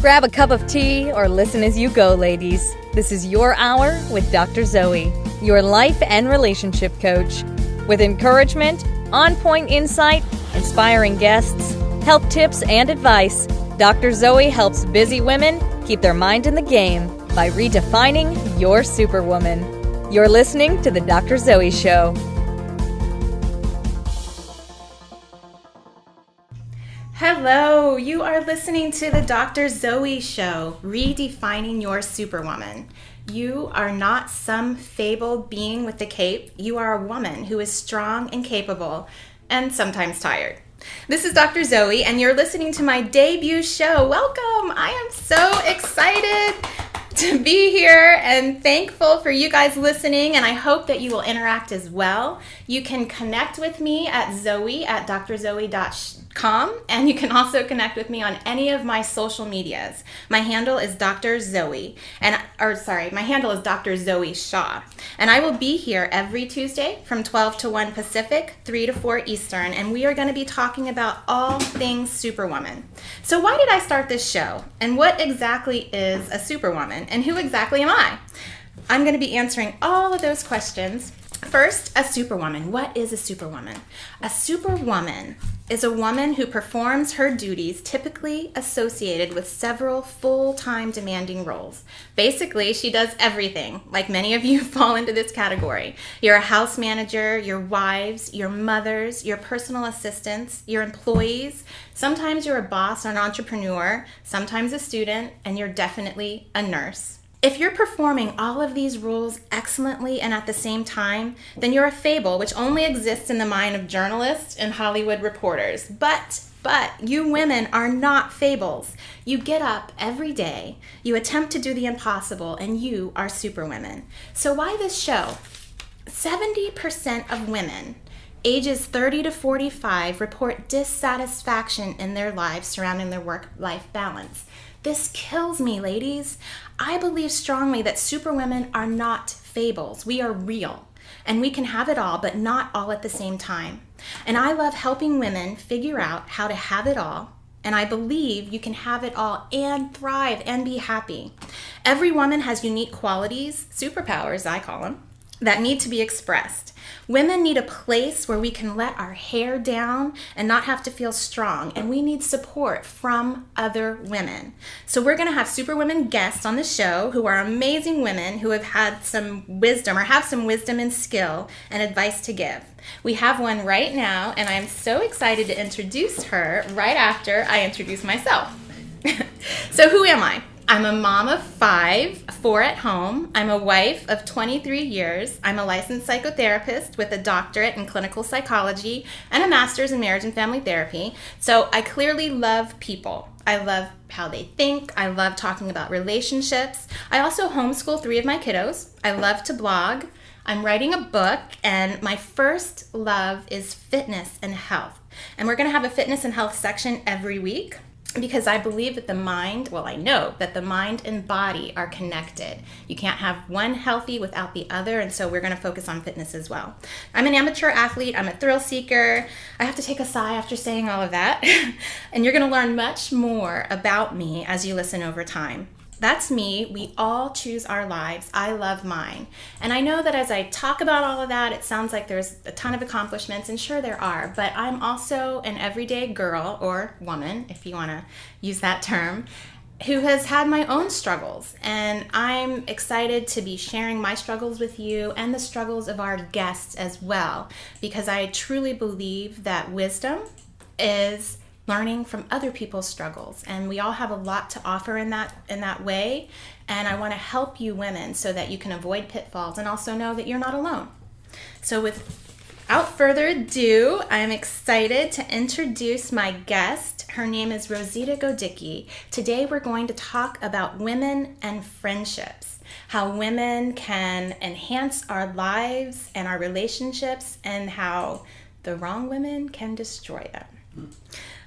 Grab a cup of tea or listen as you go, ladies. This is your hour with Dr. Zoe, your life and relationship coach. With encouragement, on-point insight, inspiring guests, health tips, and advice, Dr. Zoe helps busy women keep their mind in the game by redefining your Superwoman. You're listening to The Dr. Zoe Show. Hello, you are listening to The Dr. Zoe Show, Redefining Your Superwoman. You are not some fabled being with a cape. You are a woman who is strong and capable, and sometimes tired. This is Dr. Zoe, and you're listening to my debut show. Welcome! I am so excited to be here and thankful for you guys listening, and I hope that you will interact as well. You can connect with me at zoe@drzoe.com, and you can also connect with me on any of my social medias. My handle is Dr. Zoe, my handle is Dr. Zoe Shaw, and I will be here every Tuesday from 12 to 1 Pacific, 3 to 4 Eastern, and we are going to be talking about all things Superwoman. So why did I start this show, and what exactly is a Superwoman, and who exactly am I? I'm going to be answering all of those questions. First, a Superwoman. What is a Superwoman? A Superwoman is a woman who performs her duties typically associated with several full-time demanding roles. Basically, she does everything. Like many of you fall into this category. You're a house manager, your wives, your mothers, your personal assistants, your employees. Sometimes you're a boss or an entrepreneur, sometimes a student, and you're definitely a nurse. If you're performing all of these roles excellently and at the same time, then you're a fable which only exists in the mind of journalists and Hollywood reporters. But you women are not fables. You get up every day, you attempt to do the impossible, and you are Superwomen. So why this show? 70% of women ages 30 to 45 report dissatisfaction in their lives surrounding their work-life balance. This kills me, ladies. I believe strongly that Superwomen are not fables. We are real, and we can have it all, but not all at the same time. And I love helping women figure out how to have it all, and I believe you can have it all and thrive and be happy. Every woman has unique qualities, superpowers I call them, that need to be expressed. Women need a place where we can let our hair down and not have to feel strong, and we need support from other women. So we're going to have Superwomen guests on the show who are amazing women who have had some wisdom or have some wisdom and skill and advice to give. We have one right now, and I'm so excited to introduce her right after I introduce myself. So who am I? I'm a mom of 5, 4 at home. I'm a wife of 23 years. I'm a licensed psychotherapist with a doctorate in clinical psychology and a master's in marriage and family therapy. So I clearly love people. I love how they think. I love talking about relationships. I also homeschool 3 of my kiddos. I love to blog. I'm writing a book, and my first love is fitness and health. And we're going to have a fitness and health section every week, because I believe that I know that the mind and body are connected. You can't have one healthy without the other, and so we're going to focus on fitness as well. I'm an amateur athlete. I'm a thrill seeker. I have to take a sigh after saying all of that. And you're going to learn much more about me as you listen over time. That's me. We all choose our lives. I love mine. And I know that as I talk about all of that, it sounds like there's a ton of accomplishments, and sure there are, but I'm also an everyday girl, or woman, if you want to use that term, who has had my own struggles. And I'm excited to be sharing my struggles with you and the struggles of our guests as well, because I truly believe that wisdom is learning from other people's struggles, and we all have a lot to offer in that way, and I want to help you women so that you can avoid pitfalls and also know that you're not alone. So without further ado, I'm excited to introduce my guest. Her name is Rosita Godicki. Today we're going to talk about women and friendships, how women can enhance our lives and our relationships, and how the wrong women can destroy them.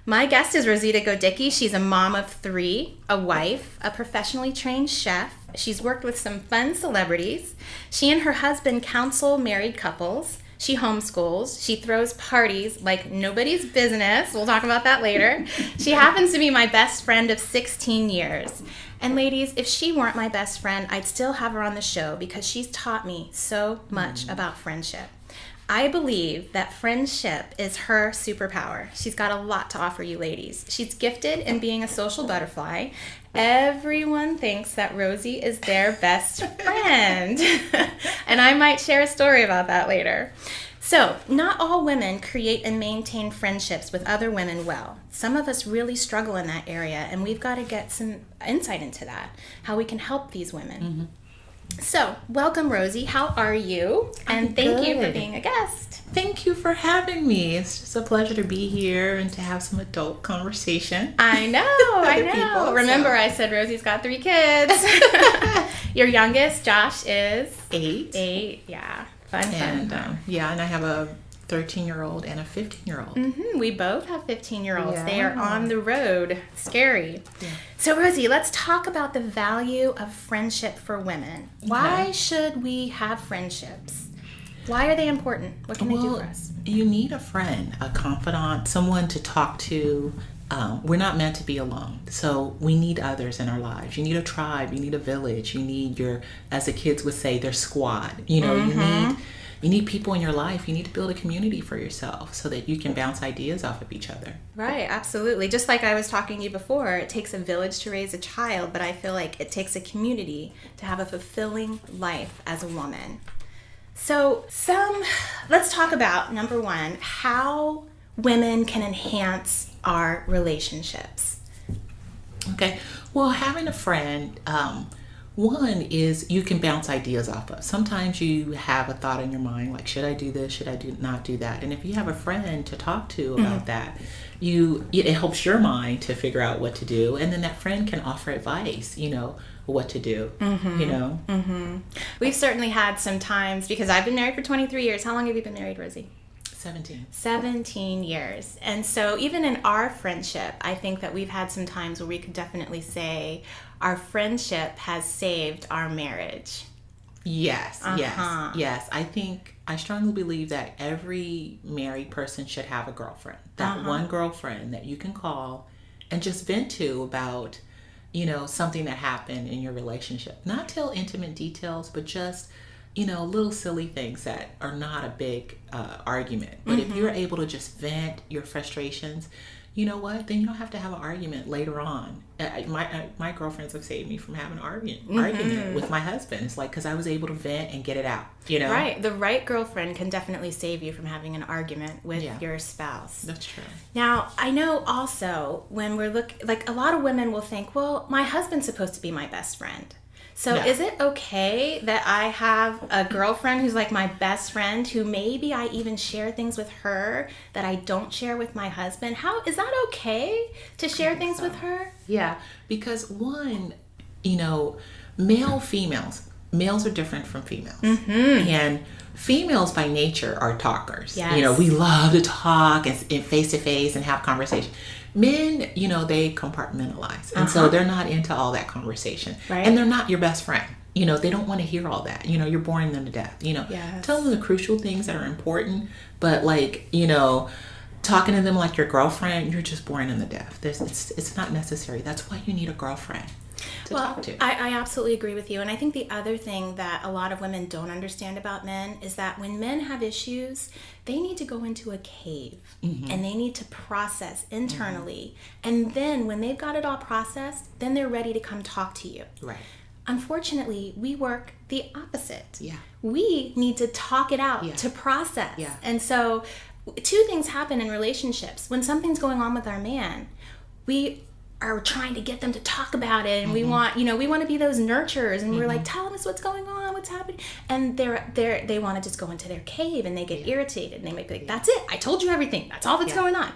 My guest is Rosita Godicki. She's a mom of 3, a wife, a professionally trained chef. She's worked with some fun celebrities. She and her husband counsel married couples. She homeschools. She throws parties like nobody's business. We'll talk about that later. She happens to be my best friend of 16 years. And ladies, if she weren't my best friend, I'd still have her on the show because she's taught me so much about friendship. I believe that friendship is her superpower. She's got a lot to offer you ladies. She's gifted in being a social butterfly. Everyone thinks that Rosie is their best friend. And I might share a story about that later. So, not all women create and maintain friendships with other women well. Some of us really struggle in that area, and we've got to get some insight into that, how we can help these women. Mm-hmm. So, welcome, Rosie. How are you? And thank you for being a guest. Thank you for having me. It's just a pleasure to be here and to have some adult conversation. I know. People, Remember, I said Rosie's got 3 kids. Your youngest, Josh, is 8. 8, yeah. Fun. And I have a 13-year-old and a 15-year-old. Mm-hmm. We both have 15-year-olds. Yeah. They are on the road. Scary. Yeah. So, Rosie, let's talk about the value of friendship for women. Okay. Why should we have friendships? Why are they important? What can they do for us? You need a friend, a confidant, someone to talk to. We're not meant to be alone. So we need others in our lives. You need a tribe. You need a village. You need your, as the kids would say, their squad. You know, you need people in your life. You need to build a community for yourself so that you can bounce ideas off of each other. Right, absolutely. Just like I was talking to you before, it takes a village to raise a child, but I feel like it takes a community to have a fulfilling life as a woman. So let's talk about, number 1, how women can enhance our relationships. Okay. Well, having a friend, one is you can bounce ideas off of. Sometimes you have a thought in your mind, like, should I do this? Should I not do that? And if you have a friend to talk to about that, it helps your mind to figure out what to do. And then that friend can offer advice, what to do, We've certainly had some times, because I've been married for 23 years. How long have you been married, Rosie? 17 years. And so even in our friendship, I think that we've had some times where we could definitely say our friendship has saved our marriage. Yes. I strongly believe that every married person should have a girlfriend. That one girlfriend that you can call and just vent to about, something that happened in your relationship. Not tell intimate details, but just little silly things that are not a big argument. But if you're able to just vent your frustrations, you know what? Then you don't have to have an argument later on. My girlfriends have saved me from having an argument with my husband. It's like, because I was able to vent and get it out, Right. The right girlfriend can definitely save you from having an argument with your spouse. That's true. Now, I know also when we're like a lot of women will think, well, my husband's supposed to be my best friend. So is it okay that I have a girlfriend who's like my best friend, who maybe I even share things with her that I don't share with my husband? How is that okay to share things with her? Yeah, because one, males are different from females. And females by nature are talkers. Yes. We love to talk and face to face and have conversation. Men, they compartmentalize. And so they're not into all that conversation. Right. And they're not your best friend. They don't want to hear all that. You're boring them to death. Yes. Tell them the crucial things that are important. But talking to them like your girlfriend, you're just boring them to death. It's not necessary. That's why you need a girlfriend to talk to. I absolutely agree with you. And I think the other thing that a lot of women don't understand about men is that when men have issues, they need to go into a cave and they need to process internally. And then when they've got it all processed, then they're ready to come talk to you. Right. Unfortunately, we work the opposite. Yeah. We need to talk it out to process. Yeah. And so 2 things happen in relationships. When something's going on with our man, we are trying to get them to talk about it, and we want to be those nurturers, and we're like, tell us what's going on, what's happening, and they want to just go into their cave, and they get irritated, and they might be like, that's it, I told you everything, that's all that's going on.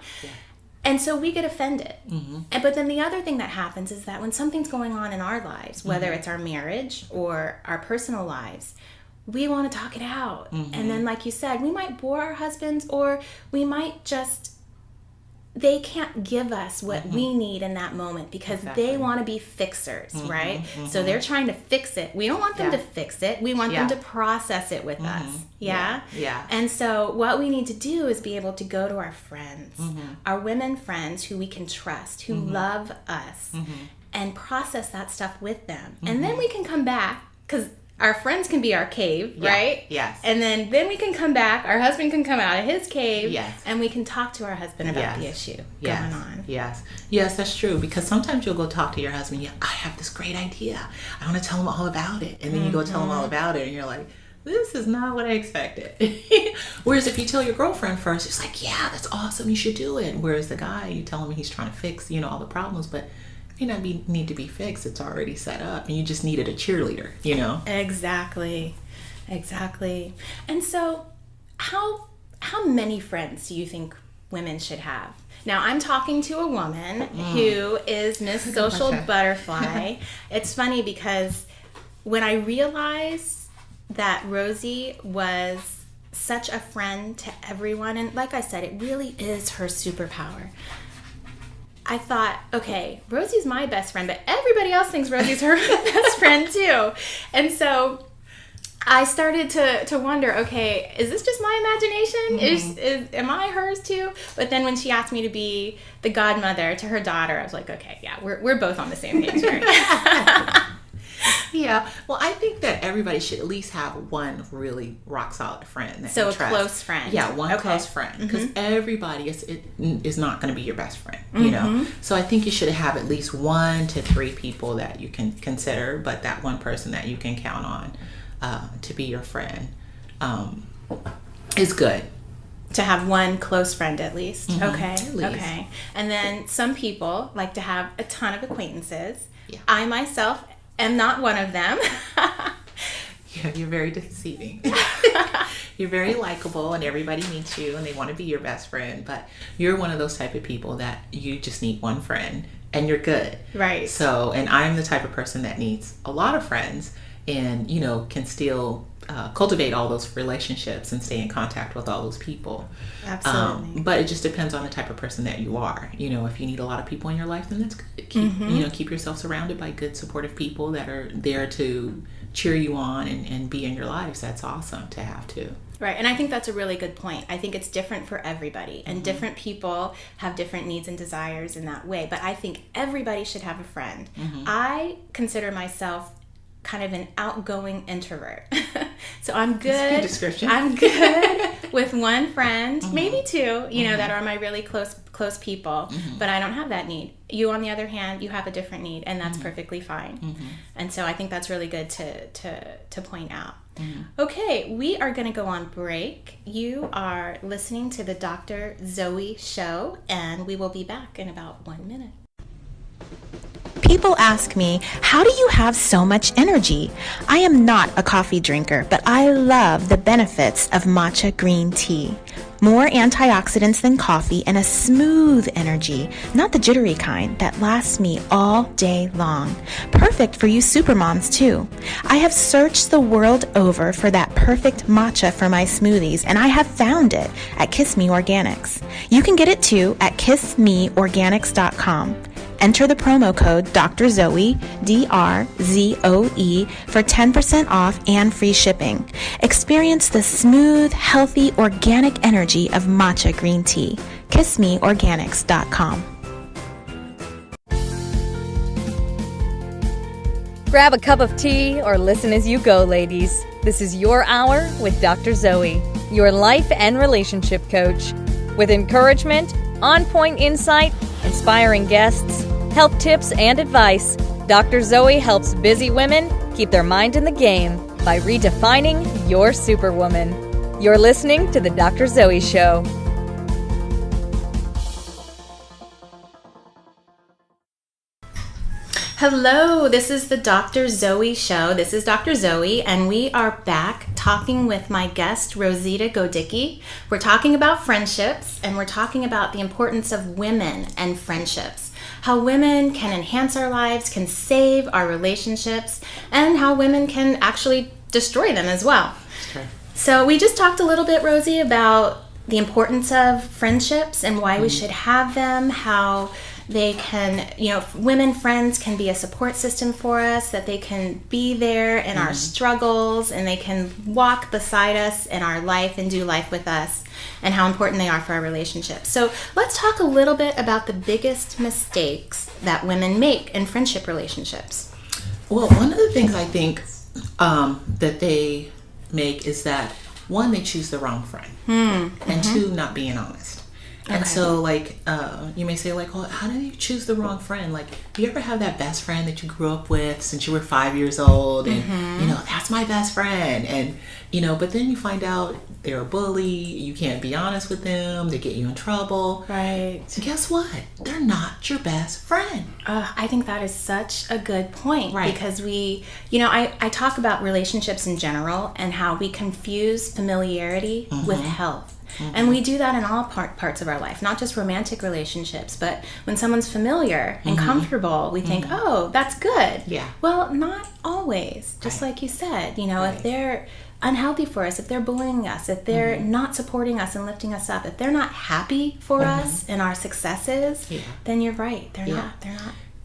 And so we get offended. But then the other thing that happens is that when something's going on in our lives, whether it's our marriage or our personal lives, we want to talk it out. And then, like you said, we might bore our husbands, or we might just they can't give us what we need in that moment because they want to be fixers, right? So they're trying to fix it. We don't want them to fix it. We want them to process it with us. Yeah? And so what we need to do is be able to go to our friends, our women friends who we can trust, who love us, and process that stuff with them. And then we can come back, because our friends can be our cave, right? Yes. And then we can come back. Our husband can come out of his cave. Yes. And we can talk to our husband about the issue going on. Yes. Yes, that's true. Because sometimes you'll go talk to your husband. Yeah, I have this great idea. I want to tell him all about it. And then you go tell him all about it. And you're like, this is not what I expected. Whereas if you tell your girlfriend first, it's like, yeah, that's awesome. You should do it. Whereas the guy, you tell him he's trying to fix, all the problems. But may not need to be fixed. It's already set up, and you just needed a cheerleader, Exactly. And so how many friends do you think women should have? Now, I'm talking to a woman who is Miss Social Butterfly. It's funny because when I realized that Rosie was such a friend to everyone, and like I said, it really is her superpower, I thought, okay, Rosie's my best friend, but everybody else thinks Rosie's her best friend too. And so I started to wonder, okay, is this just my imagination? Am I hers too? But then when she asked me to be the godmother to her daughter, I was like, okay, yeah, we're both on the same page here. Yeah. Well, I think that everybody should at least have one really rock solid friend. So a close friend. Yeah, one close friend. Because everybody is not going to be your best friend, So I think you should have at least 1 to 3 people that you can consider, but that one person that you can count on to be your friend is good. To have one close friend at least. Okay. At least. Okay. And then some people like to have a ton of acquaintances. Yeah. I myself am not one of them. Yeah, you're very deceiving. You're very likable and everybody meets you and they want to be your best friend, but you're one of those type of people that you just need one friend and you're good. Right. So, and I'm the type of person that needs a lot of friends and, can still cultivate all those relationships and stay in contact with all those people. Absolutely. But it just depends on the type of person that you are. If you need a lot of people in your life, then that's good. Keep yourself surrounded by good, supportive people that are there to cheer you on and be in your lives. That's awesome to have too. Right, and I think that's a really good point. I think it's different for everybody, and different people have different needs and desires in that way. But I think everybody should have a friend. I consider myself kind of an outgoing introvert. So I'm good. That's a good description. I'm good with one friend, maybe 2, that are my really close people, but I don't have that need. You, on the other hand, you have a different need, and that's perfectly fine. And so I think that's really good to point out. Okay, we are going to go on break. You are listening to the Dr. Zoe Show, and we will be back in about 1 minute. People ask me, how do you have so much energy? I am not a coffee drinker, but I love the benefits of matcha green tea. More antioxidants than coffee and a smooth energy, not the jittery kind that lasts me all day long. Perfect for you supermoms too. I have searched the world over for that perfect matcha for my smoothies, and I have found it at Kiss Me Organics. You can get it too at kissmeorganics.com. Enter the promo code Dr. Zoe, DRZOE, for 10% off and free shipping. Experience the smooth, healthy, organic energy of matcha green tea. KissMeOrganics.com. Grab a cup of tea or listen as you go, ladies. This is your hour with Dr. Zoe, your life and relationship coach. With encouragement, on-point insight, inspiring guests, health tips, and advice, Dr. Zoe helps busy women keep their mind in the game by redefining your Superwoman. You're listening to The Dr. Zoe Show. Hello, this is the Dr. Zoe Show. This is Dr. Zoe, and we are back talking with my guest, Rosita Godicki. We're talking about friendships, and we're talking about the importance of women and friendships. How women can enhance our lives, can save our relationships, and how women can actually destroy them as well. Sure. So we just talked a little bit, Rosie, about the importance of friendships and why we should have them, how they can, women friends can be a support system for us, that they can be there in our struggles and they can walk beside us in our life and do life with us, and how important they are for our relationships. So let's talk a little bit about the biggest mistakes that women make in friendship relationships. Well, one of the things I think that they make is that, one, they choose the wrong friend, and two, not being honest. And so, like, you may say, like, well, how do you choose the wrong friend? Like, do you ever have that best friend that you grew up with since you were 5 years old? And, that's my best friend. And, but then you find out they're a bully. You can't be honest with them. They get you in trouble. Right. So guess what? They're not your best friend. I think that is such a good point. Right. Because I talk about relationships in general and how we confuse familiarity with health. And we do that in all parts of our life, not just romantic relationships, but when someone's familiar and comfortable, we think, oh, that's good. Yeah. Well, not always. Just like you said, if they're unhealthy for us, if they're bullying us, if they're not supporting us and lifting us up, if they're not happy for us and our successes, then you're right. They're not.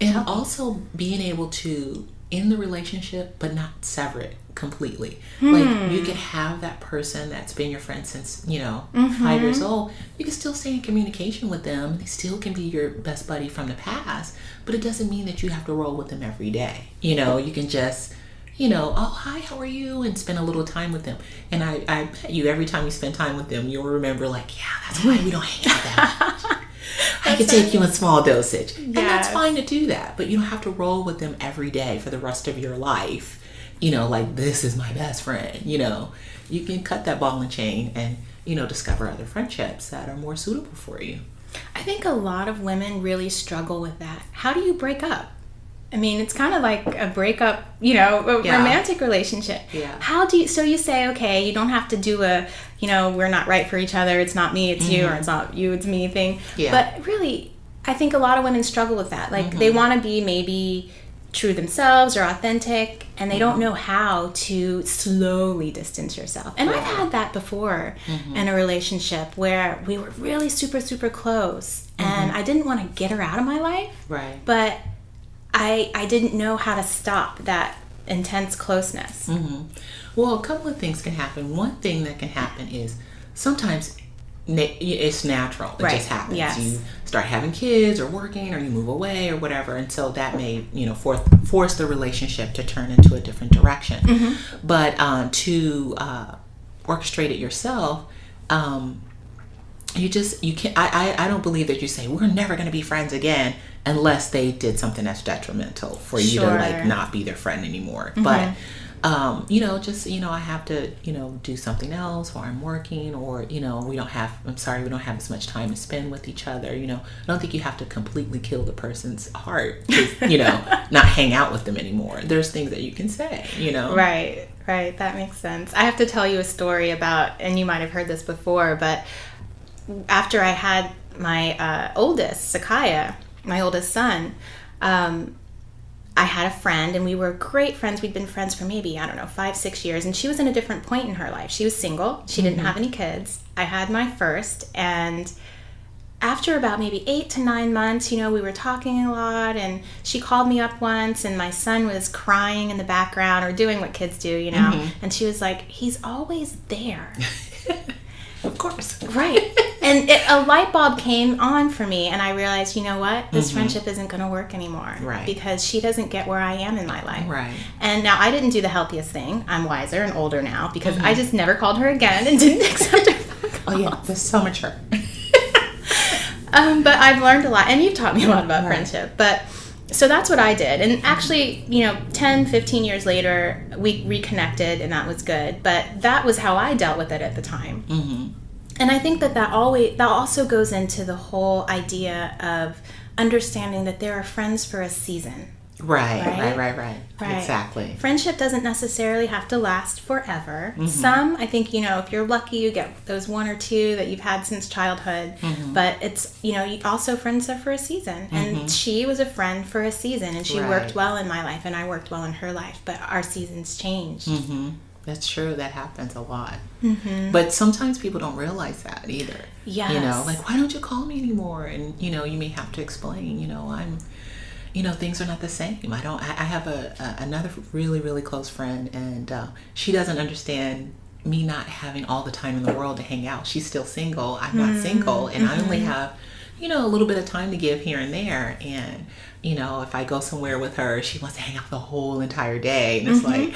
And also being able to end the relationship, but not sever it completely. Like, you could have that person that's been your friend since 5 years old. You can still stay in communication with them. They still can be your best buddy from the past, but it doesn't mean that you have to roll with them every day. You can just oh, hi, how are you, and spend a little time with them. And I bet you every time you spend time with them, you'll remember, like, yeah, that's why we don't hang out that much. I can take you in small dosage. And that's fine to do that, but you don't have to roll with them every day for the rest of your life. Like, this is my best friend. You can cut that ball and chain and, discover other friendships that are more suitable for you. I think a lot of women really struggle with that. How do you break up? I mean, it's kind of like a breakup, romantic relationship. Yeah. So you say, okay, you don't have to do we're not right for each other, it's not me, it's you, or it's not you, it's me thing. Yeah. But really, I think a lot of women struggle with that. Like, they want to be maybe true themselves or authentic, and they don't know how to slowly distance yourself. And I've had that before in a relationship where we were really super, super close, and I didn't want to get her out of my life. Right. But I didn't know how to stop that intense closeness. Well, a couple of things can happen. One thing that can happen is sometimes it's natural. It just happens. Yes. You start having kids or working, or you move away or whatever, and so that may force the relationship to turn into a different direction. But to orchestrate it yourself, you can't. I don't believe that you say, we're never going to be friends again, unless they did something that's detrimental for you to, like, not be their friend anymore. But I have to do something else, or I'm working, or we don't have as much time to spend with each other. I don't think you have to completely kill the person's heart to not hang out with them anymore. There's things that you can say. Right, that makes sense. I have to tell you a story about, and you might have heard this before, but after I had my oldest, Sakaya, my oldest son, I had a friend, and we were great friends. We'd been friends for maybe, 5-6 years, and she was in a different point in her life. She was single. She didn't have any kids. I had my first, and after about maybe 8 to 9 months, we were talking a lot, and she called me up once, and my son was crying in the background, or doing what kids do, and she was like, he's always there. Of course. Right. And a light bulb came on for me, and I realized, you know what? This friendship isn't going to work anymore. Right. Because she doesn't get where I am in my life. Right. And now I didn't do the healthiest thing. I'm wiser and older now, because I just never called her again and didn't accept her phone calls. Oh, yeah. That's so mature. But I've learned a lot, and you've taught me a lot about friendship. But so that's what I did. And actually, 10, 15 years later, we reconnected, and that was good. But that was how I dealt with it at the time. And I think that also goes into the whole idea of understanding that there are friends for a season. Right. Exactly. Friendship doesn't necessarily have to last forever. Some, I think, if you're lucky, you get those 1 or 2 that you've had since childhood. But it's, also friends are for a season. And she was a friend for a season, and she worked well in my life, and I worked well in her life. But our seasons changed. That's true. That happens a lot. Mm-hmm. But sometimes people don't realize that either. Yes. You know, like, why don't you call me anymore? And, you know, you may have to explain, things are not the same. I have another really, really close friend, and she doesn't understand me not having all the time in the world to hang out. She's still single. I'm not single, and I only have, a little bit of time to give here and there. And, if I go somewhere with her, she wants to hang out the whole entire day. And it's like,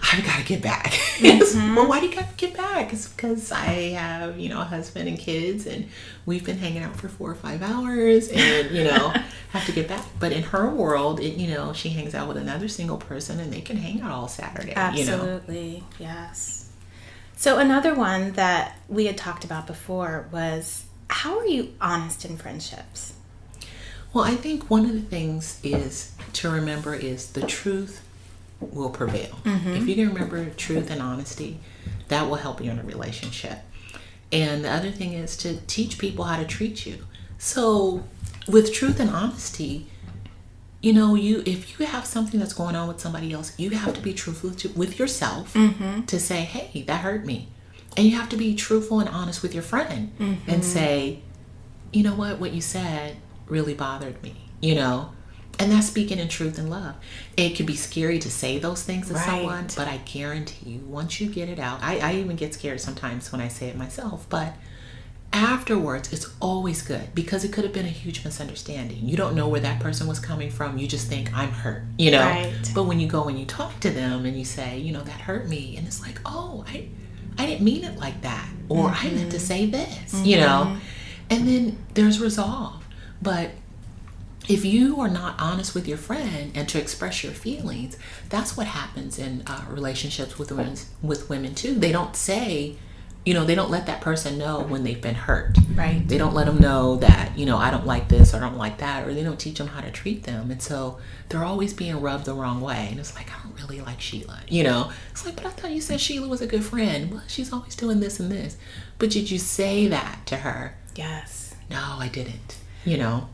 I've got to get back. Well, why do you got to get back? It's because I have, a husband and kids, and we've been hanging out for 4 or 5 hours, and, have to get back. But in her world, she hangs out with another single person, and they can hang out all Saturday. Absolutely. Yes. So another one that we had talked about before was, how are you honest in friendships? Well, I think one of the things is to remember is the truth will prevail. If you can remember truth and honesty, that will help you in a relationship. And the other thing is to teach people how to treat you. So with truth and honesty, if you have something that's going on with somebody else, you have to be truthful with yourself to say, hey, that hurt me. And you have to be truthful and honest with your friend and say, you know what you said really bothered me, And that's speaking in truth and love. It could be scary to say those things to someone, but I guarantee you, once you get it out, I even get scared sometimes when I say it myself, but afterwards, it's always good, because it could have been a huge misunderstanding. You don't know where that person was coming from. You just think, I'm hurt, Right. But when you go and you talk to them and you say, that hurt me, and it's like, oh, I didn't mean it like that, or I meant to say this, and then there's resolve. But if you are not honest with your friend and to express your feelings, that's what happens in relationships with women too. They don't say, they don't let that person know when they've been hurt. Right. They don't let them know that, I don't like this or I don't like that, or they don't teach them how to treat them. And so they're always being rubbed the wrong way. And it's like, I don't really like Sheila, It's like, but I thought you said Sheila was a good friend. Well, she's always doing this and this. But did you say that to her? Yes. No, I didn't.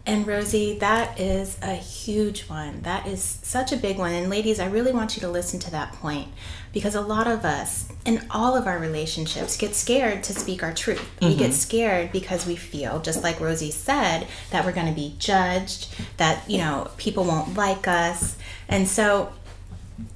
And Rosie, that is a huge one. That is such a big one. And ladies, I really want you to listen to that point, because a lot of us in all of our relationships get scared to speak our truth. We get scared because we feel, just like Rosie said, that we're going to be judged, that, people won't like us. And so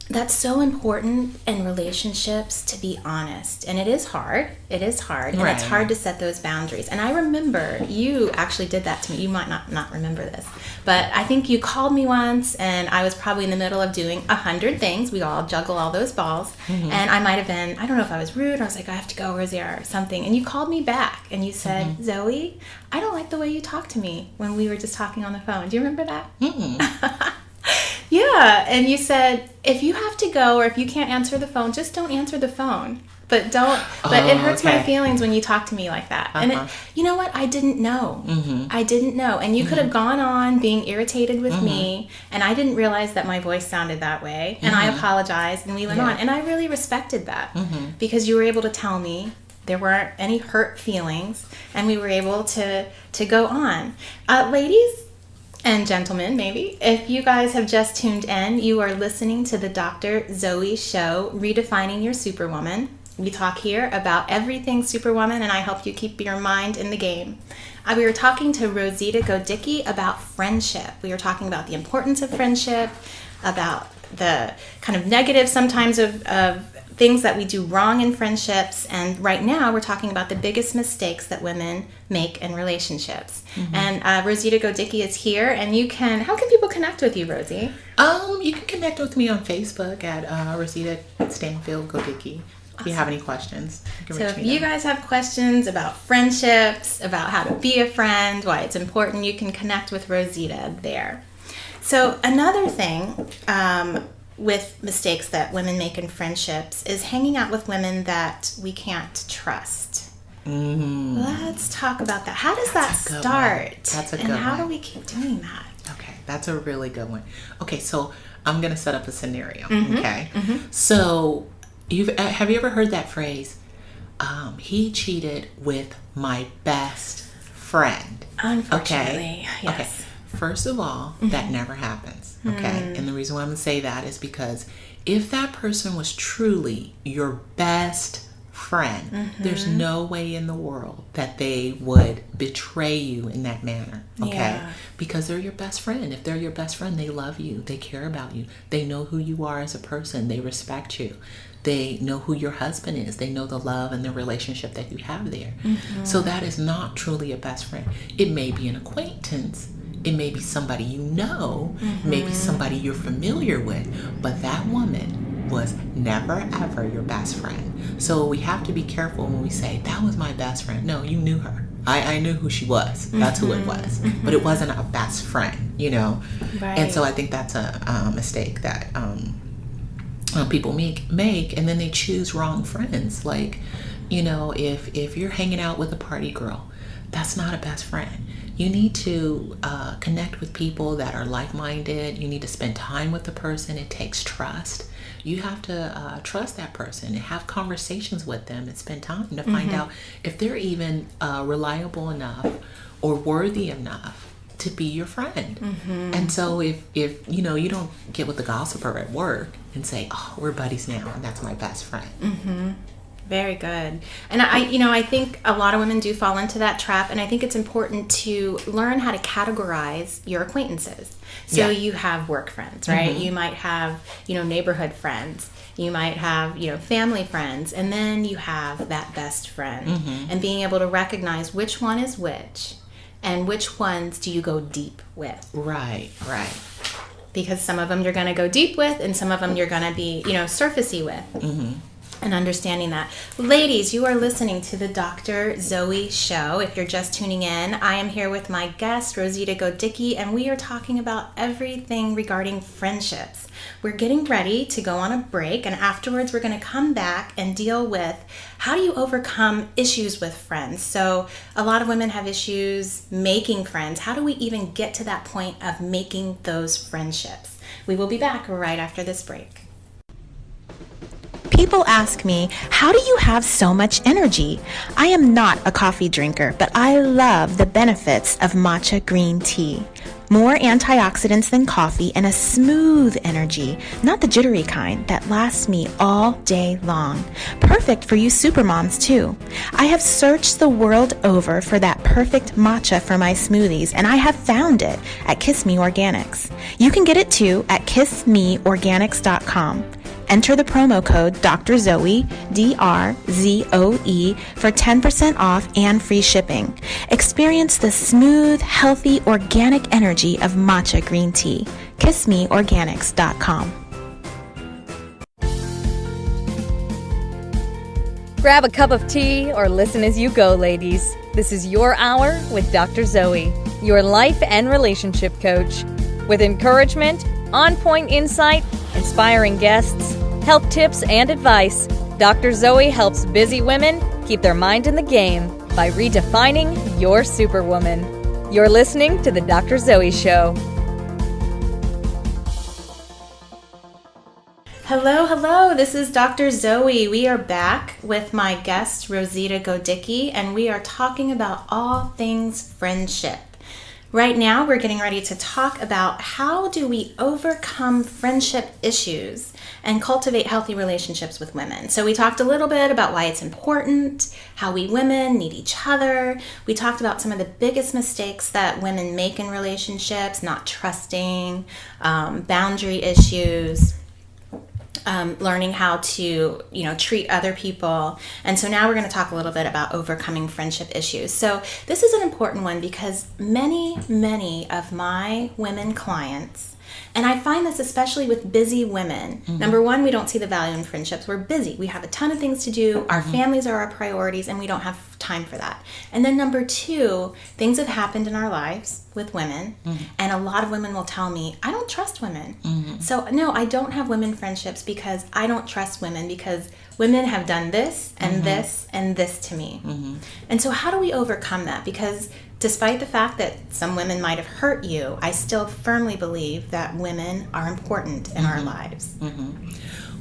that's so important in relationships, to be honest. And it is hard. And it's hard to set those boundaries. And I remember you actually did that to me. You might not remember this, but I think you called me once, and I was probably in the middle of doing 100 things. We all juggle all those balls. And I might have been, I don't know if I was rude, or I was like, I have to go, Rosie, or something. And you called me back and you said, Zoe, I don't like the way you talk to me when we were just talking on the phone. Do you remember that? Yeah, and you said, if you have to go, or if you can't answer the phone, just don't answer the phone. But it hurts my feelings when you talk to me like that. And you know what? I didn't know. I didn't know. And you could have gone on being irritated with me, and I didn't realize that my voice sounded that way. And I apologized, and we went on. And I really respected that, because you were able to tell me there weren't any hurt feelings, and we were able to go on. Ladies and gentlemen, maybe, if you guys have just tuned in, you are listening to the Dr. Zoe Show, Redefining Your Superwoman. We talk here about everything Superwoman, and I help you keep your mind in the game. We were talking to Rosita Godicki about friendship. We were talking about the importance of friendship, about the kind of negative sometimes of things that we do wrong in friendships, and right now we're talking about the biggest mistakes that women make in relationships. And Rosita Godicki is here, and how can people connect with you, Rosie? You can connect with me on Facebook at Rosita Stanfield Godicki. If you have any questions, you can reach me. So if you guys have questions about friendships, about how to be a friend, why it's important, you can connect with Rosita there. So another thing with mistakes that women make in friendships is hanging out with women that we can't trust. Let's talk about that. How does that start? That's a good one. And how do we keep doing that? Okay, that's a really good one. Okay, so I'm going to set up a scenario, okay? So have you ever heard that phrase, he cheated with my best friend? Unfortunately, yes. Okay. First of all, that never happens, okay? And the reason why I'm going to say that is because if that person was truly your best friend, there's no way in the world that they would betray you in that manner, okay? Because they're your best friend. If they're your best friend, they love you, they care about you, they know who you are as a person, they respect you, they know who your husband is, they know the love and the relationship that you have there. So that is not truly a best friend. It may be an acquaintance, it may be somebody you know, maybe somebody you're familiar with, but that woman was never ever your best friend. So we have to be careful when we say, that was my best friend. No, you knew her. I knew who she was. That's who it was. But it wasn't a best friend, you know? Right. And so I think that's a mistake that people make, and then they choose wrong friends. Like, you know, if you're hanging out with a party girl, that's not a best friend. You need to connect with people that are like-minded. You need to spend time with the person. It takes trust. You have to trust that person and have conversations with them and spend time to find out if they're even reliable enough or worthy enough to be your friend. And so if you know, you don't get with the gossiper at work and say, oh, we're buddies now and that's my best friend. Very good. And I think a lot of women do fall into that trap, and I think it's important to learn how to categorize your acquaintances. So you have work friends, right? You might have, neighborhood friends. You might have, family friends, and then you have that best friend. And being able to recognize which one is which and which ones do you go deep with. Right. Because some of them you're going to go deep with and some of them you're going to be, surfacey with. And understanding that. Ladies, you are listening to the Dr. Zoe Show. If you're just tuning in, I am here with my guest, Rosita Godicki, and we are talking about everything regarding friendships. We're getting ready to go on a break, and afterwards we're going to come back and deal with how do you overcome issues with friends. So a lot of women have issues making friends. How do we even get to that point of making those friendships? We will be back right after this break. People ask me, how do you have so much energy? I am not a coffee drinker, but I love the benefits of matcha green tea. More antioxidants than coffee and a smooth energy, not the jittery kind that lasts me all day long. Perfect for you supermoms too. I have searched the world over for that perfect matcha for my smoothies, and I have found it at Kiss Me Organics. You can get it too at kissmeorganics.com. Enter the promo code Dr. Zoe, DRZOE, for 10% off and free shipping. Experience the smooth, healthy, organic energy of matcha green tea. KissMeOrganics.com. Grab a cup of tea or listen as you go, ladies. This is your hour with Dr. Zoe, your life and relationship coach. With encouragement, on-point insight, inspiring guests, health tips, and advice, Dr. Zoe helps busy women keep their mind in the game by redefining your Superwoman. You're listening to The Dr. Zoe Show. Hello, this is Dr. Zoe. We are back with my guest, Rosita Godicki, and we are talking about all things friendship. Right now, we're getting ready to talk about how do we overcome friendship issues and cultivate healthy relationships with women. So we talked a little bit about why it's important, how we women need each other. We talked about some of the biggest mistakes that women make in relationships, not trusting, boundary issues, learning how to, treat other people. And so now we're going to talk a little bit about overcoming friendship issues. So this is an important one because many of my women clients, and I find this especially with busy women. Number one, we don't see the value in friendships. We're busy. We have a ton of things to do. Our families are our priorities, and we don't have time for that. And then number two, things have happened in our lives with women, and a lot of women will tell me, I don't trust women. So no, I don't have women friendships because I don't trust women because women have done this and this and this to me. And so how do we overcome that? Because despite the fact that some women might have hurt you, I still firmly believe that women are important in our lives.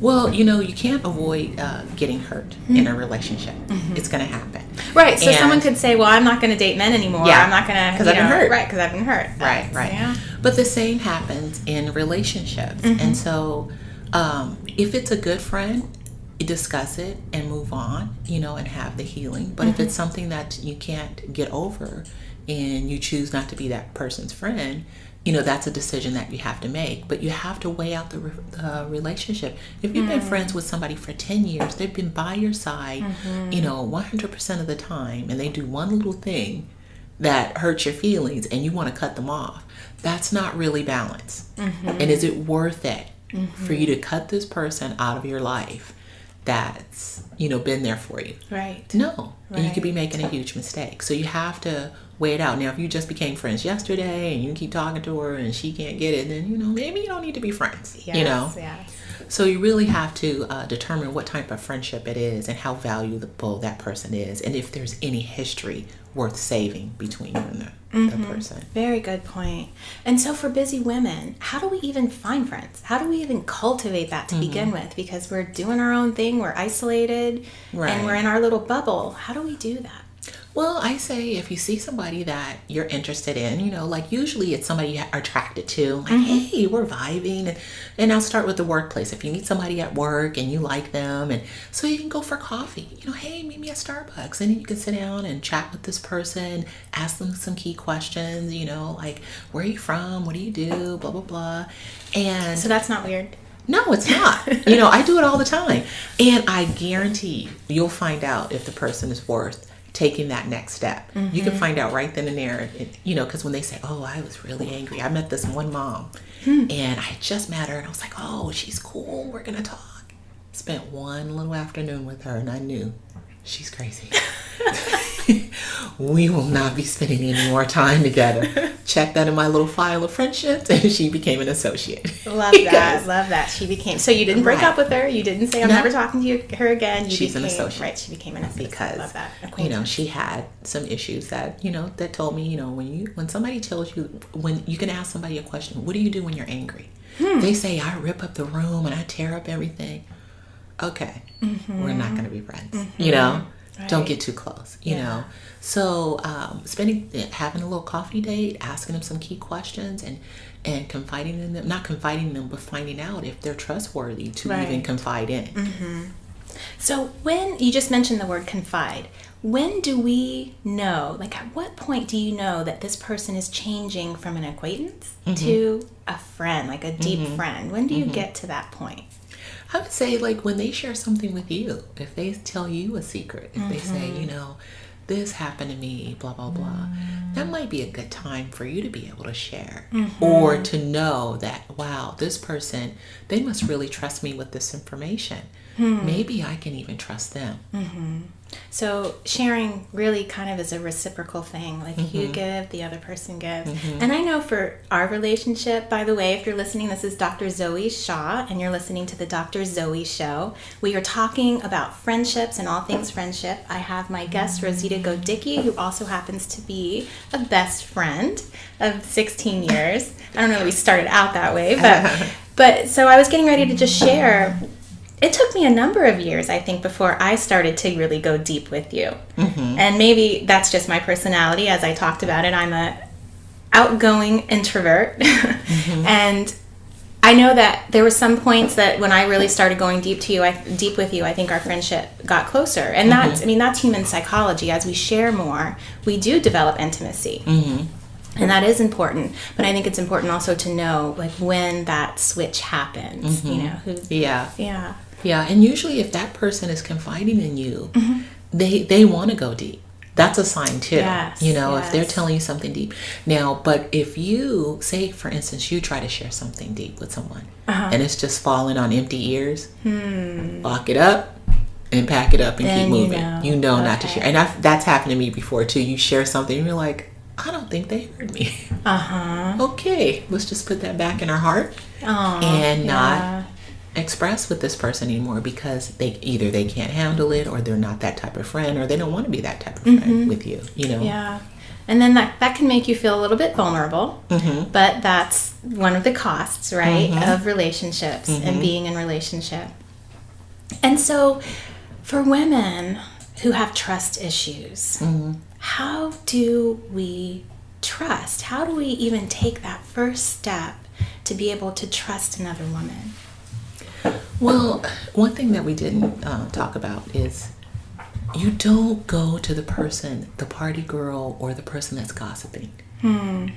Well, you can't avoid getting hurt in a relationship. It's going to happen. Right. So someone could say, well, I'm not going to date men anymore. Yeah, I'm not going to. Because I've been hurt. Right, because I've been hurt. Right. Yeah. But the same happens in relationships. And so if it's a good friend, you discuss it and move on, and have the healing. But if it's something that you can't get over and you choose not to be that person's friend, that's a decision that you have to make. But you have to weigh out the relationship. If you've been friends with somebody for 10 years, they've been by your side, 100% of the time, and they do one little thing that hurts your feelings and you want to cut them off, that's not really balance. And is it worth it for you to cut this person out of your life that's, been there for you? Right. No. Right. And you could be making a huge mistake. So you have to weigh it out. Now, if you just became friends yesterday and you keep talking to her and she can't get it, then, maybe you don't need to be friends, Yes. So you really have to determine what type of friendship it is and how valuable that person is, and if there's any history worth saving between you and the person. Very good point. And so for busy women, how do we even find friends? How do we even cultivate that to begin with? Because we're doing our own thing, we're isolated, and we're in our little bubble. How do we do that? Well, I say if you see somebody that you're interested in, like usually it's somebody you're attracted to, like, hey, we're vibing. And I'll start with the workplace. If you meet somebody at work and you like them, and so you can go for coffee, hey, meet me at Starbucks. And then you can sit down and chat with this person, ask them some key questions, like, where are you from? What do you do? Blah, blah, blah. And so that's not weird. No, it's not. I do it all the time. And I guarantee you'll find out if the person is worth taking that next step. You can find out right then and there, because when they say, oh, I was really angry. I met this one mom and I just met her and I was like, oh, she's cool. We're going to talk. Spent one little afternoon with her and I knew she's crazy. We will not be spending any more time together. Check that in my little file of friendships, and she became an associate. Love that. She became. So you didn't break up with her. You didn't say, I'm never talking to her again. She's an associate. Right, she became an associate. Because, love that. she had some issues that, that told me, when somebody tells you, when you can ask somebody a question, what do you do when you're angry? They say, I rip up the room and I tear up everything. Okay, we're not going to be friends, Right. Don't get too close, you know. So having a little coffee date, asking them some key questions, and confiding in them, not confiding in them, but finding out if they're trustworthy to even confide in. So when you just mentioned the word confide, when do we know, like at what point do you know that this person is changing from an acquaintance to a friend, like a deep friend? When do you get to that point? I would say, like, when they share something with you, if they tell you a secret, if they say, this happened to me, blah, blah, blah, that might be a good time for you to be able to share. Or to know that, wow, this person, they must really trust me with this information. Maybe I can even trust them. So sharing really kind of is a reciprocal thing. Like you give, the other person gives. And I know for our relationship, by the way, if you're listening, this is Dr. Zoe Shaw, and you're listening to the Dr. Zoe Show. We are talking about friendships and all things friendship. I have my guest, Rosita Godicki, who also happens to be a best friend of 16 years. I don't know that we started out that way, but so I was getting ready to just share. It took me a number of years, I think, before I started to really go deep with you. And maybe that's just my personality. As I talked about it, I'm a outgoing introvert. And I know that there were some points that when I really started going deep with you, I think our friendship got closer. And that's human psychology. As we share more, we do develop intimacy. And that is important. But I think it's important also to know, like, when that switch happens, Yeah, and usually if that person is confiding in you, they want to go deep. That's a sign too. If they're telling you something deep. Now, but if you, say for instance, you try to share something deep with someone and it's just falling on empty ears, lock it up and pack it up and keep moving. You know not to share. And that's happened to me before too. You share something and you're like, I don't think they heard me. Okay, let's just put that back in our heart and not express with this person anymore, because they can't handle it, or they're not that type of friend, or they don't want to be that type of friend with you, and then that can make you feel a little bit vulnerable, but that's one of the costs, right, of relationships and being in relationship. And so for women who have trust issues, how do we trust? How do we even take that first step to be able to trust another woman? Well, one thing that we didn't talk about is you don't go to the person, the party girl, or the person that's gossiping.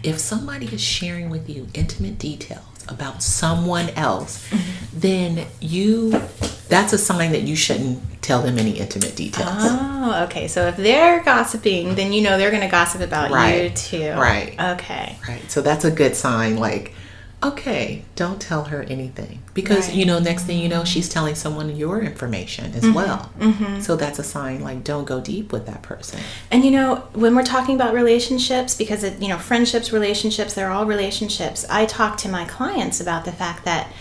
If somebody is sharing with you intimate details about someone else, then that's a sign that you shouldn't tell them any intimate details. Oh, okay. So if they're gossiping, then you know they're going to gossip about you too. Right. Okay. Right. So that's a good sign, like, okay, don't tell her anything. Because, next thing you know, she's telling someone your information as well. So that's a sign, like, don't go deep with that person. And, when we're talking about relationships, because, friendships, relationships, they're all relationships, I talk to my clients about the fact that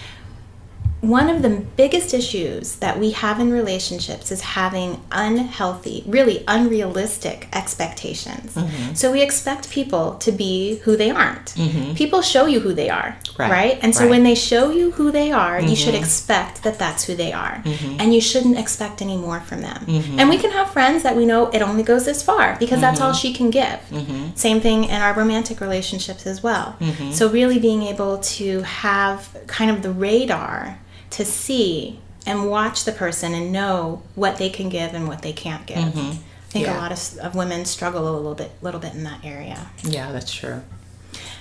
one of the biggest issues that we have in relationships is having unhealthy, really unrealistic expectations. So we expect people to be who they aren't. People show you who they are, right? And so when they show you who they are, you should expect that that's who they are. And you shouldn't expect any more from them. And we can have friends that we know it only goes this far because that's all she can give. Same thing in our romantic relationships as well. So really being able to have kind of the radar to see and watch the person and know what they can give and what they can't give. I think a lot of women struggle a little bit in that area. Yeah, that's true.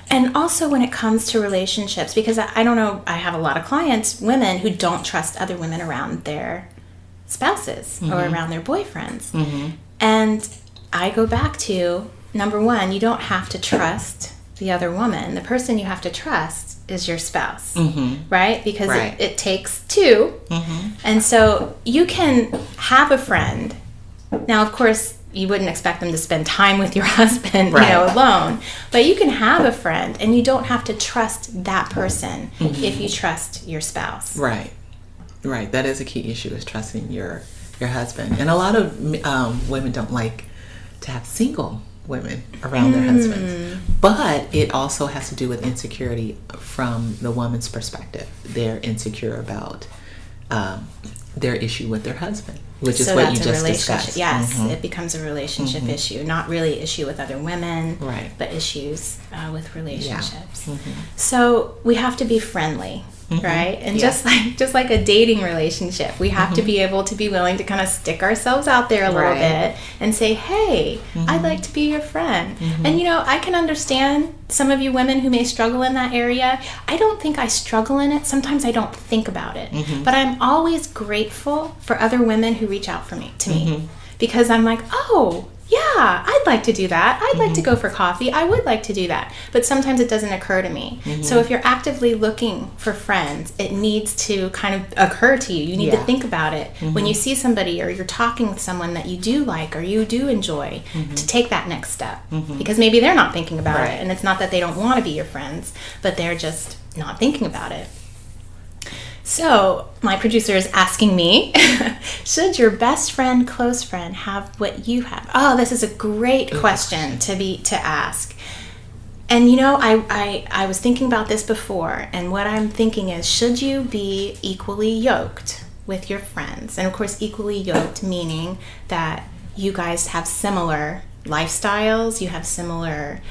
And also when it comes to relationships, because I don't know, I have a lot of clients, women who don't trust other women around their spouses or around their boyfriends. And I go back to, number one, you don't have to trust the other woman. The person you have to trust is your spouse, right? Because it takes two. And so you can have a friend. Now, of course, you wouldn't expect them to spend time with your husband, alone. But you can have a friend, and you don't have to trust that person if you trust your spouse. Right. That is a key issue, is trusting your husband. And a lot of women don't like to have single women around their husbands, but it also has to do with insecurity from the woman's perspective. They're insecure about their issue with their husband, which is what you just discussed. Yes, it becomes a relationship issue, not really issue with other women, but issues with relationships. So we have to be friendly. Right? And just like a dating relationship, we have to be able to be willing to kind of stick ourselves out there a little bit and say, hey, I'd like to be your friend. And I can understand some of you women who may struggle in that area. I don't think I struggle in it. Sometimes I don't think about it. But I'm always grateful for other women who reach out to me because I'm like, oh, yeah, I'd like to do that. I'd like to go for coffee. I would like to do that. But sometimes it doesn't occur to me. So if you're actively looking for friends, it needs to kind of occur to you. You need to think about it. When you see somebody or you're talking with someone that you do like or you do enjoy, to take that next step. Because maybe they're not thinking about it. And it's not that they don't want to be your friends, but they're just not thinking about it. So my producer is asking me, should your best friend, close friend have what you have? Oh, this is a great question to ask. And I was thinking about this before, and what I'm thinking is, should you be equally yoked with your friends? And of course, equally yoked meaning that you guys have similar lifestyles, you have similar,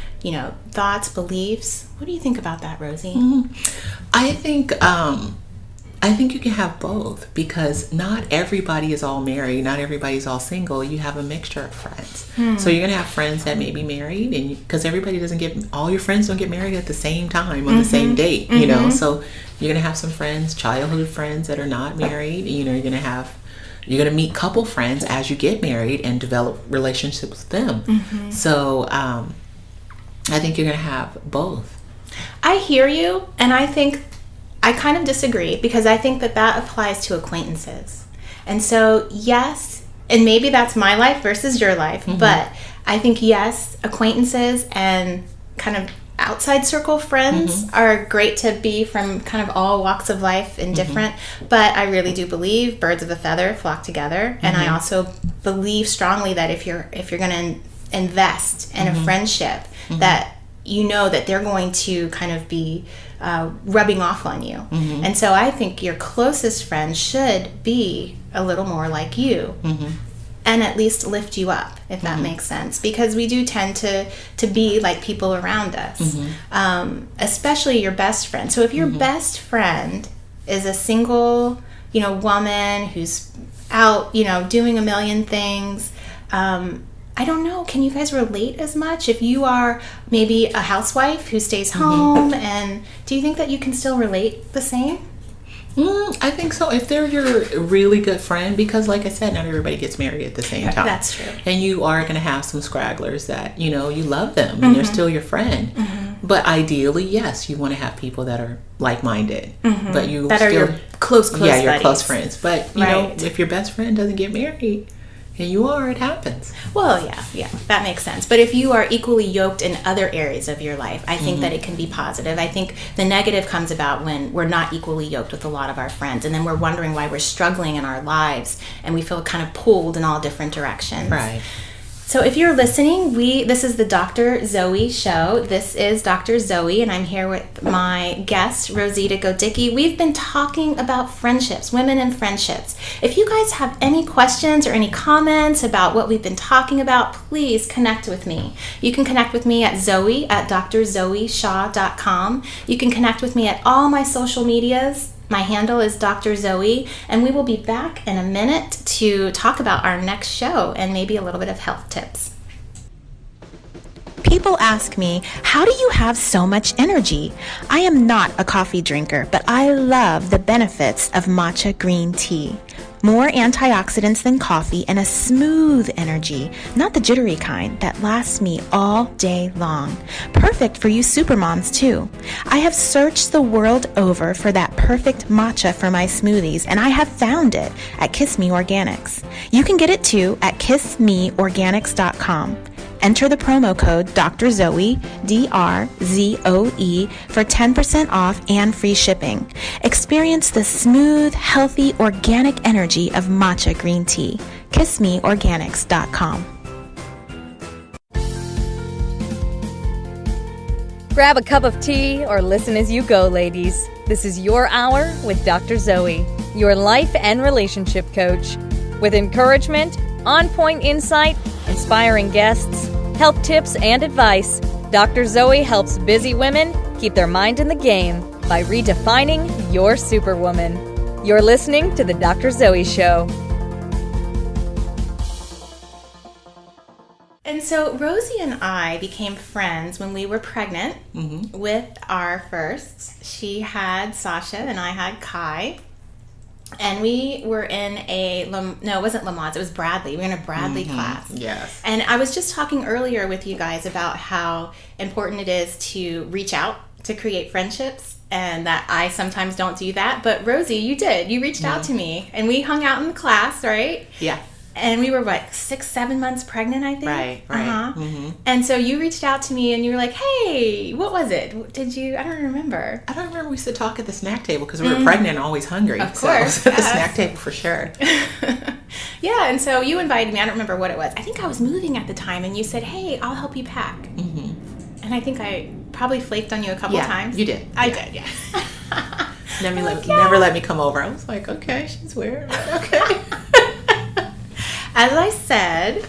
thoughts, beliefs. What do you think about that, Rosie? I think you can have both, because not everybody is all married, not everybody's all single. You have a mixture of friends. So you're going to have friends that may be married, and because everybody all your friends don't get married at the same time on the same date, So you're going to have some friends, childhood friends that are not married. You're going to meet couple friends as you get married and develop relationships with them. So I think you're going to have both. I hear you, and I kind of disagree, because I think that applies to acquaintances. And so, yes, and maybe that's my life versus your life, but I think, yes, acquaintances and kind of outside circle friends are great to be from kind of all walks of life and different, but I really do believe birds of a feather flock together. And I also believe strongly that if you're going to invest in a friendship, that you know that they're going to kind of be rubbing off on you. And so I think your closest friend should be a little more like you. And at least lift you up, if that makes sense. Because we do tend to be like people around us, especially your best friend. So if your best friend is a single, woman who's out, doing a million things, I don't know, can you guys relate as much? If you are maybe a housewife who stays home, and do you think that you can still relate the same? I think so. If they're your really good friend, because like I said, not everybody gets married at the same time. That's true. And you are going to have some scragglers that, you love them and they're still your friend. But ideally, yes, you want to have people that are like-minded. But you that still, are your close yeah, your buddies. close friends. But, you know, if your best friend doesn't get married, and you are, it happens. Well, yeah, that makes sense. But if you are equally yoked in other areas of your life, I think that it can be positive. I think the negative comes about when we're not equally yoked with a lot of our friends, and then we're wondering why we're struggling in our lives, and we feel kind of pulled in all different directions. Right. So if you're listening, this is the Dr. Zoe Show. This is Dr. Zoe, and I'm here with my guest, Rosita Godicki. We've been talking about friendships, women and friendships. If you guys have any questions or any comments about what we've been talking about, please connect with me. You can connect with me at Zoe at drzoeshaw.com. You can connect with me at all my social medias. My handle is Dr. Zoe, and we will be back in a minute to talk about our next show and maybe a little bit of health tips. People ask me, how do you have so much energy? I am not a coffee drinker, but I love the benefits of matcha green tea. More antioxidants than coffee and a smooth energy, not the jittery kind that lasts me all day long. Perfect for you supermoms too. I have searched the world over for that perfect matcha for my smoothies, and I have found it at Kiss Me Organics. You can get it too at kissmeorganics.com. Enter the promo code Dr. Zoe, DRZOE, for 10% off and free shipping. Experience the smooth, healthy, organic energy of matcha green tea. kissmeorganics.com. Grab a cup of tea or listen as you go, ladies. This is your hour with Dr. Zoe, your life and relationship coach. With encouragement, on-point insight, inspiring guests, health tips, and advice, Dr. Zoe helps busy women keep their mind in the game by redefining your Superwoman. You're listening to The Dr. Zoe Show. And so Rosie and I became friends when we were pregnant with our firsts. She had Sasha and I had Kai. And we were in it wasn't Lamaze, it was Bradley. We were in a Bradley class. Yes. And I was just talking earlier with you guys about how important it is to reach out to create friendships, and that I sometimes don't do that. But Rosie, you did. You reached out to me, and we hung out in the class, right? Yeah. And we were, 6-7 months pregnant, I think? Right. And so you reached out to me and you were like, hey, what was it? Did you, I don't remember. I don't remember. We used to talk at the snack table because we were pregnant and always hungry. Of course. So at the snack table for sure. Yeah, and so you invited me. I don't remember what it was. I think I was moving at the time, and you said, hey, I'll help you pack. And I think I probably flaked on you a couple times. You did. I did, yeah. Never let me come over. I was like, okay, she's weird. Okay. As I said,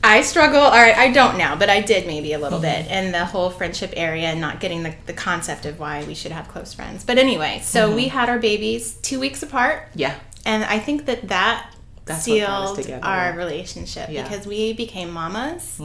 I struggle, or I don't now, but I did maybe a little bit in the whole friendship area and not getting the concept of why we should have close friends. But anyway, so we had our babies 2 weeks apart. Yeah. And I think that's sealed together, our relationship because we became mamas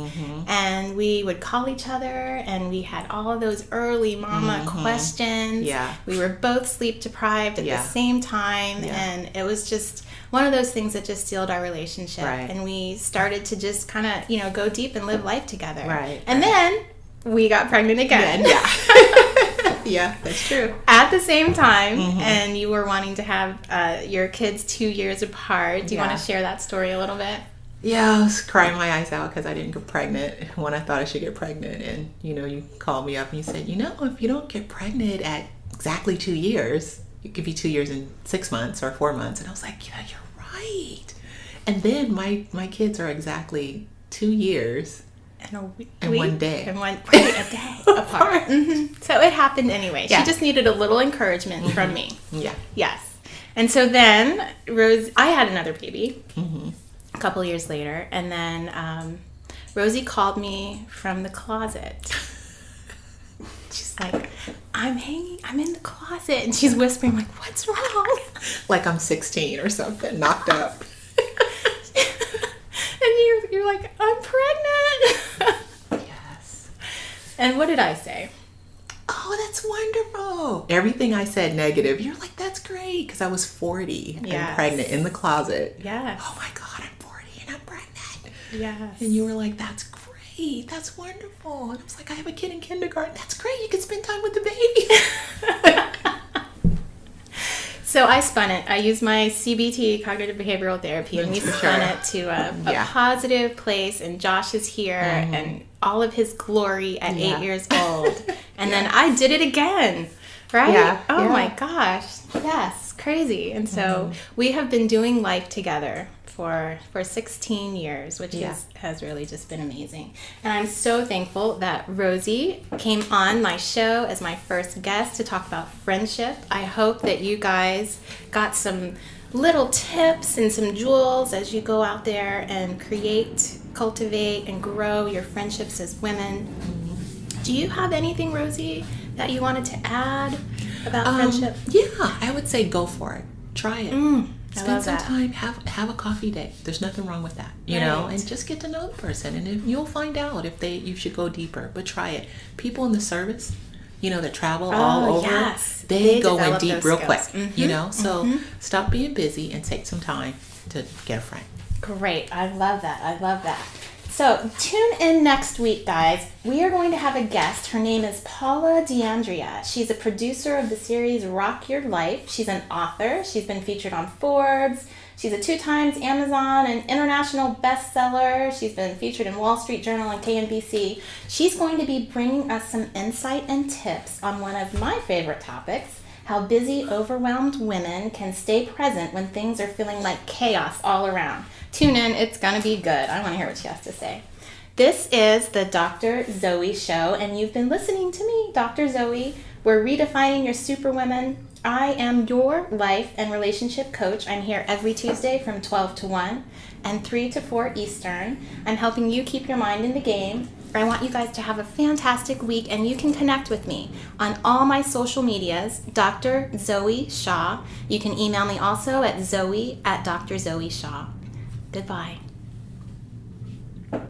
and we would call each other and we had all of those early mama questions. Yeah. We were both sleep deprived at the same time, and it was just one of those things that just sealed our relationship. Right. And we started to just kind of, go deep and live life together. Right. And then we got pregnant again. Yeah. Yeah, that's true. At the same time, and you were wanting to have your kids 2 years apart. Do you want to share that story a little bit? Yeah, I was crying my eyes out because I didn't get pregnant when I thought I should get pregnant. And, you called me up and you said, if you don't get pregnant at exactly 2 years, it could be 2 years and 6 months or 4 months. And I was like, yeah, you're right. And then my kids are exactly 2 years in one day. And a day apart. So it happened anyway. Yeah. She just needed a little encouragement from me. Yeah. Yes. And so then I had another baby a couple years later, and then Rosie called me from the closet. She's like, I'm in the closet, and she's whispering like, what's wrong? Like I'm 16 or something, knocked up. And you're like, I'm pregnant. Yes. And what did I say? Oh, that's wonderful. Everything I said negative, you're like, that's great, because I was 40 and pregnant in the closet. Yes. Oh my God, I'm 40 and I'm pregnant. Yes. And you were like, that's great. That's wonderful. And I was like, I have a kid in kindergarten. That's great. You can spend time with the baby. So I spun it. I used my CBT, cognitive behavioral therapy, and we spun it to a positive place. And Josh is here and all of his glory at 8 years old. And then I did it again, right? Yeah. Oh my gosh. Yes. Crazy. And so we have been doing life together for 16 years, which has really just been amazing. And I'm so thankful that Rosie came on my show as my first guest to talk about friendship. I hope that you guys got some little tips and some jewels as you go out there and create, cultivate, and grow your friendships as women. Do you have anything, Rosie, that you wanted to add about friendship? Yeah, I would say go for it. Try it. Spend some time, have a coffee date. There's nothing wrong with that, you know, and just get to know the person, and if you'll find out if you should go deeper. But try it. People in the service, you know, that travel all over, they go in deep real quick, you know. So stop being busy and take some time to get a friend. Great. I love that. I love that. So tune in next week, guys. We are going to have a guest. Her name is Paula DeAndrea. She's a producer of the series Rock Your Life. She's an author. She's been featured on Forbes. She's a 2x Amazon and international bestseller. She's been featured in Wall Street Journal and KNBC. She's going to be bringing us some insight and tips on one of my favorite topics, how busy, overwhelmed women can stay present when things are feeling like chaos all around. Tune in. It's going to be good. I want to hear what she has to say. This is the Dr. Zoe Show, and you've been listening to me, Dr. Zoe. We're redefining your superwoman. I am your life and relationship coach. I'm here every Tuesday from 12 to 1 and 3 to 4 Eastern. I'm helping you keep your mind in the game. I want you guys to have a fantastic week, and you can connect with me on all my social medias, Dr. Zoe Shaw. You can email me also at zoe@drzoeshaw. Goodbye.